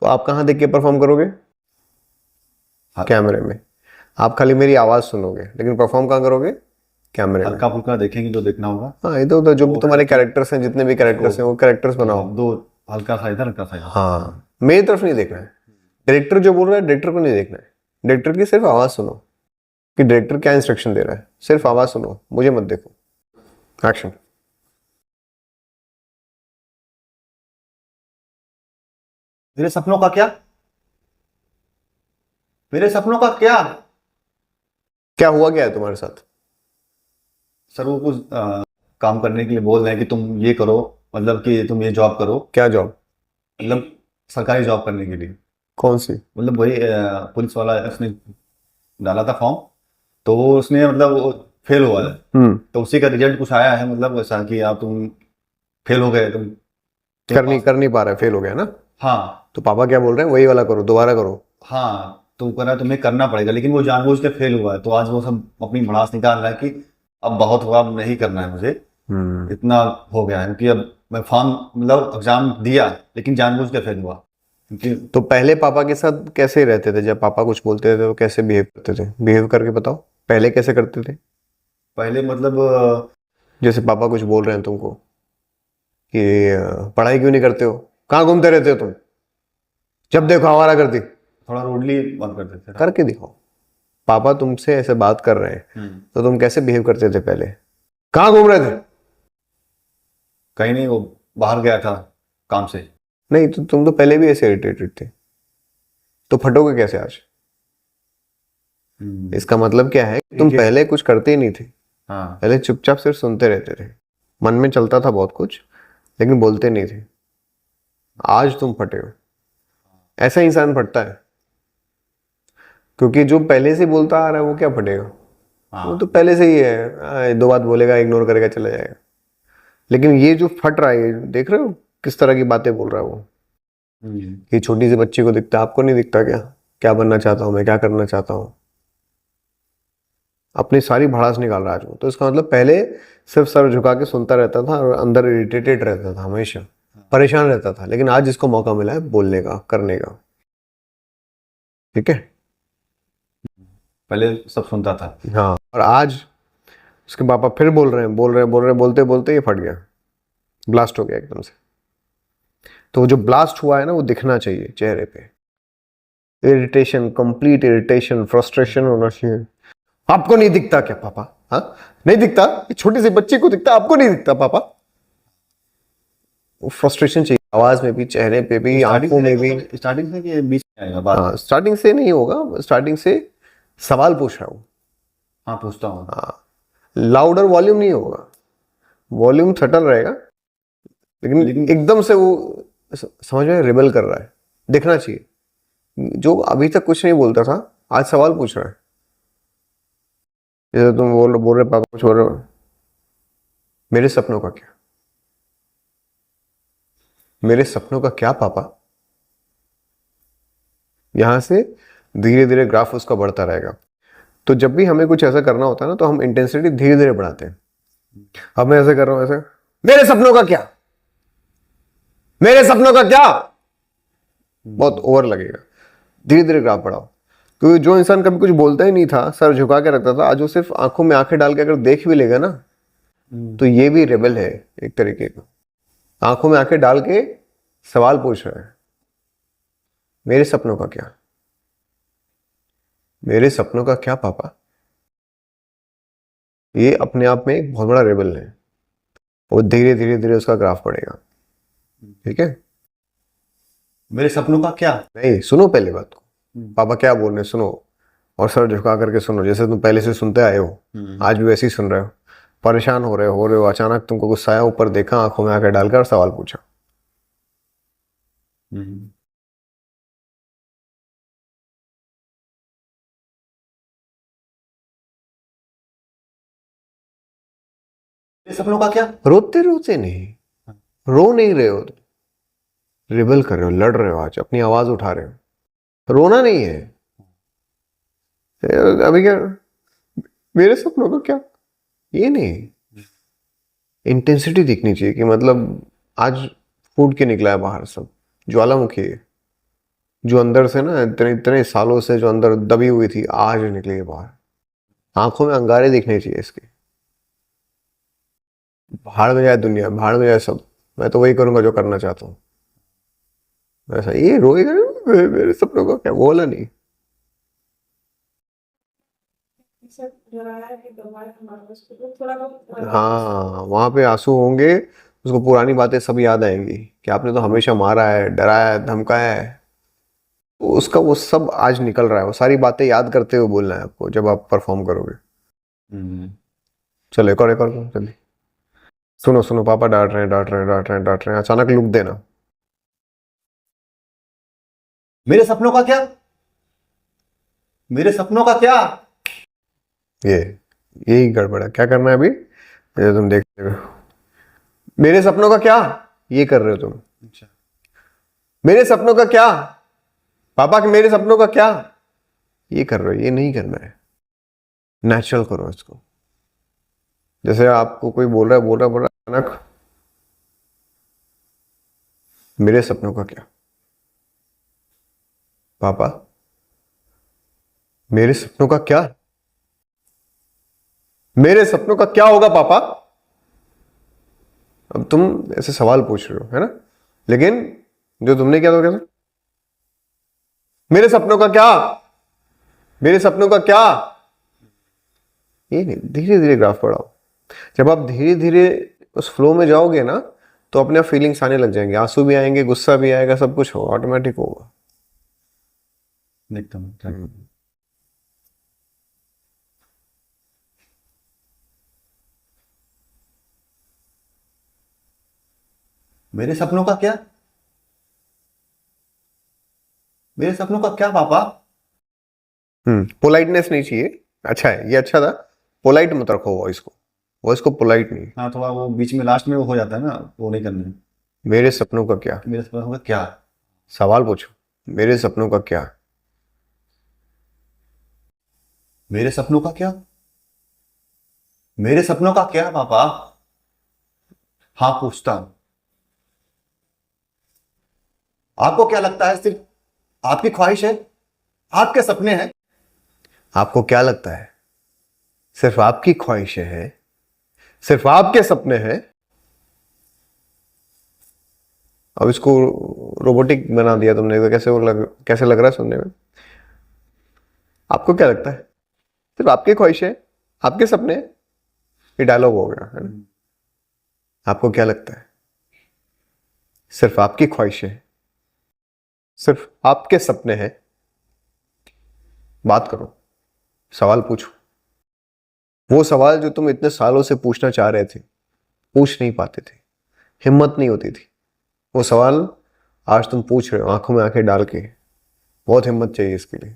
आप कहाँ देख के परफॉर्म करोगे? कैमरे में। आप खाली मेरी आवाज सुनोगे, लेकिन परफॉर्म कहाँ करोगे? कैमरे में। हल्का फुल्का देखेंगे जो देखना होगा। हाँ, इधर उधर जो भी तुम्हारे कैरेक्टर्स हैं, जितने भी कैरेक्टर्स हैं वो कैरेक्टर्स बनाओ। दो, हल्का सा इधर, हल्का सा इधर। हाँ, मेरी तरफ नहीं देखना है। डायरेक्टर जो बोल रहा है, डायरेक्टर को नहीं देखना है। डायरेक्टर की सिर्फ आवाज सुनो कि डायरेक्टर क्या इंस्ट्रक्शन दे रहा है, सिर्फ आवाज सुनो, मुझे मत देखो। एक्शन। मेरे सपनों का क्या? मेरे सपनों का क्या? क्या हुआ, क्या है तुम्हारे साथ? सर वो कुछ काम करने के लिए बोल रहे हैं कि तुम ये करो, मतलब कि तुम ये जॉब करो, क्या जॉब? मतलब सरकारी जॉब करने के लिए। कौन सी? मतलब वही पुलिस वाला उसने डाला था फॉर्म, तो वो उसने मतलब वो फेल हुआ है, तो उसी का रिजल्ट कुछ आया है, मतलब वैसा कि आप तुम फेल हो गए, तुम कर नहीं पा रहा है, फेल हो गया ना? हाँ। तो पापा क्या बोल रहे हैं, वही वाला करो, दोबारा करो। हाँ तो कह रहा है तुम्हें करना पड़ेगा, लेकिन वो जानबूझ के फेल हुआ है, तो आज वो सब अपनी भड़ास निकाल रहा है कि अब बहुत हुआ, अब नहीं करना है मुझे, इतना हो गया है कि अब मैं फॉर्म मतलब एग्जाम दिया लेकिन जानबूझ के फेल हुआ। क्योंकि तो पहले पापा के साथ कैसे रहते थे? जब पापा कुछ बोलते थे तो कैसे बिहेव करते थे? बिहेव करके बताओ, पहले कैसे करते थे? पहले मतलब जैसे पापा कुछ बोल रहे हैं तुमको कि पढ़ाई क्यों नहीं करते हो, कहाँ घूमते रहते हो तुम, जब देखो आवारा करती। थोड़ा रूडली बात करते थे। करके दिखाओ। पापा तुमसे ऐसे बात कर रहे हैं तो तुम कैसे बिहेव करते थे पहले? कहाँ घूम रहे थे? कहीं नहीं, वो बाहर गया था काम से। नहीं तो तुम तो पहले भी ऐसे इरिटेटेड थे, तो फटोगे कैसे आज? इसका मतलब क्या है, तुम पहले कुछ करते ही नहीं थे। हाँ। पहले चुपचाप सिर्फ सुनते रहते थे, मन में चलता था बहुत कुछ, लेकिन बोलते नहीं थे। आज तुम फटे हो। ऐसा इंसान फटता है, क्योंकि जो पहले से बोलता आ रहा है वो क्या फटेगा? वो तो पहले से ही है, दो बात बोलेगा, इग्नोर करेगा, चला जाएगा। लेकिन ये जो फट रहा है, देख रहे हो किस तरह की बातें बोल रहा है वो? ये छोटी सी बच्ची को दिखता है, आपको नहीं दिखता क्या? क्या बनना चाहता हूं मैं, क्या करना चाहता हूं? अपनी सारी भड़ास निकाल रहा है आज वो। तो इसका मतलब पहले सिर्फ सर झुका के सुनता रहता था और अंदर इरिटेटेड रहता था, हमेशा परेशान रहता था। लेकिन आज इसको मौका मिला है बोलने का, करने का। ठीक है। पहले सब सुनता था। हाँ, और आज उसके पापा फिर बोल रहे हैं, बोलते बोलते ये फट गया, ब्लास्ट हो गया एकदम से। तो जो ब्लास्ट हुआ है ना, वो दिखना चाहिए चेहरे पे। इरिटेशन, कंप्लीट इरिटेशन, फ्रस्ट्रेशन होना चाहिए। आपको नहीं दिखता क्या पापा? हाँ, नहीं दिखता? छोटी सी बच्ची को दिखता, आपको नहीं दिखता पापा? वो फ्रस्ट्रेशन चाहिए, आवाज में भी, चेहरे पे भी, आंखों में भी। स्टार्टिंग से कि बीच में आएगा बात? हाँ, स्टार्टिंग से नहीं होगा, स्टार्टिंग से सवाल पूछ रहा हूँ। हाँ पूछता हूँ। हाँ, लाउडर वॉल्यूम नहीं होगा, वॉल्यूम सटल रहेगा, लेकिन एकदम से वो समझ में रिबेल कर रहा है, दिखना चाहिए। जो अभी तक कुछ नहीं बोलता था, आज सवाल पूछ रहा है। जैसे तुम बोल रहे पापा कुछ बोल रहे हो, मेरे सपनों का क्या? मेरे सपनों का क्या पापा? यहां से धीरे धीरे ग्राफ उसका बढ़ता रहेगा। तो जब भी हमें कुछ ऐसा करना होता है ना, तो हम इंटेंसिटी धीरे धीरे बढ़ाते हैं। अब मैं ऐसे कर रहा हूं, ऐसे, मेरे सपनों का क्या, मेरे सपनों का क्या, बहुत ओवर लगेगा। धीरे धीरे ग्राफ बढ़ाओ। क्योंकि जो इंसान कभी कुछ बोलता ही नहीं था, सर झुका के रखता था, आज वो सिर्फ आंखों में आंखें डाल के अगर देख भी लेगा ना, तो ये भी रेबल है एक तरीके का। आंखों में आंखें डाल के सवाल पूछ रहा है, मेरे सपनों का क्या, मेरे सपनों का क्या पापा? ये अपने आप में एक बहुत बड़ा रेबल है। वो धीरे धीरे धीरे उसका ग्राफ बढ़ेगा। ठीक है। मेरे सपनों का क्या? नहीं, सुनो पहले बात को, पापा क्या बोल रहे हैं सुनो, और सर झुका करके सुनो, जैसे तुम पहले से सुनते आए हो, आज भी वैसे ही सुन रहे हो। परेशान हो रहे हो, अचानक तुमको गुस्सा आया, ऊपर देखा, आंखों में आकर डालकर सवाल पूछा। मेरे सपनों का क्या? रोते रोते नहीं, रो नहीं रहे हो तुम, रिबल कर रहे हो, लड़ रहे हो, आज अपनी आवाज उठा रहे हो। रोना नहीं है अभी क्या, मेरे सपनों का क्या, ये नहीं। इंटेंसिटी दिखनी चाहिए कि मतलब आज फूट के निकला है बाहर, सब ज्वालामुखी है। जो अंदर से ना इतने इतने सालों से जो अंदर दबी हुई थी आज निकली है बाहर। आंखों में अंगारे दिखने चाहिए इसके। भाड़ में जाए दुनिया, भाड़ में जाए सब, मैं तो वही करूंगा जो करना चाहता हूँ। ऐसा ये रोएगा ना, मेरे सपनों का क्या, वो बोला नहीं। सब डराया है, डरवाया हमारा उसको तो थोड़ा बहुत हाँ वहां पे आंसू होंगे, उसको पुरानी बातें सब याद आएंगी कि आपने तो हमेशा मारा है, डराया है, धमकाया है। तो उसका वो सब आज निकल रहा है, वो सारी बातें याद करते हुए बोलना है आपको जब आप परफॉर्म करोगे। हम्म। चलो एक और करो, जल्दी। सुनो सुनो, पापा डांट रहे हैं, डांट रहे हैं, डांट रहे हैं, डांट रहे हैं, अचानक लुक देना। मेरे सपनों का क्या? मेरे सपनों का क्या? ये यही गड़बड़ है, क्या करना है अभी, ये तुम देखते हो। मेरे सपनों का क्या, ये कर रहे हो तुम। अच्छा। मेरे सपनों का क्या, पापा के मेरे सपनों का क्या, ये कर रहे हो, ये नहीं करना है। नेचुरल करो इसको। जैसे आपको कोई बोल रहा है, बोल रहा है, बोल रहा है, अचानक मेरे सपनों का क्या, पापा मेरे सपनों का क्या, मेरे सपनों का क्या होगा पापा। अब तुम ऐसे सवाल पूछ रहे हो, है ना, लेकिन जो तुमने किया था कैसे, मेरे सपनों का क्या, मेरे सपनों का क्या, ये नहीं, धीरे धीरे ग्राफ बढ़ाओ। जब आप धीरे धीरे उस फ्लो में जाओगे ना, तो अपने आप फीलिंग्स आने लग जाएंगे, आंसू भी आएंगे, गुस्सा भी आएगा, सब कुछ होगा, ऑटोमेटिक होगा। एकदम correct। मेरे सपनों का क्या? मेरे सपनों का क्या पापा? पोलाइटनेस नहीं चाहिए। अच्छा है, ये अच्छा था। पोलाइट मत रखो वॉइस को, वॉइस को पोलाइट नहीं। हाँ, थोड़ा वो बीच में लास्ट में वो हो जाता है ना, वो नहीं करना है। मेरे सपनों का क्या, मेरे सपनों का क्या? सवाल पूछो, मेरे सपनों का क्या। मेरे सपनों का क्या? मेरे सपनों का क्या पापा? हाँ, पूछता हूं। आपको क्या लगता है सिर्फ आपकी ख्वाहिश है? आपके सपने हैं? आपको क्या लगता है सिर्फ आपकी ख्वाहिशें हैं, सिर्फ आपके सपने हैं। अब इसको रोबोटिक बना दिया तुमने, तो कैसे लग रहा है सुनने में। आपको क्या लगता है सिर्फ आपकी ख्वाहिशें, आपके सपने हैं? ये डायलॉग हो गया है ना। आपको क्या लगता है सिर्फ आपकी ख्वाहिशें, सिर्फ आपके सपने हैं। बात करो, सवाल पूछो, वो सवाल जो तुम इतने सालों से पूछना चाह रहे थे, पूछ नहीं पाते थे, हिम्मत नहीं होती थी, वो सवाल आज तुम पूछ रहे हो आंखों में आंखें डाल के। बहुत हिम्मत चाहिए इसके लिए।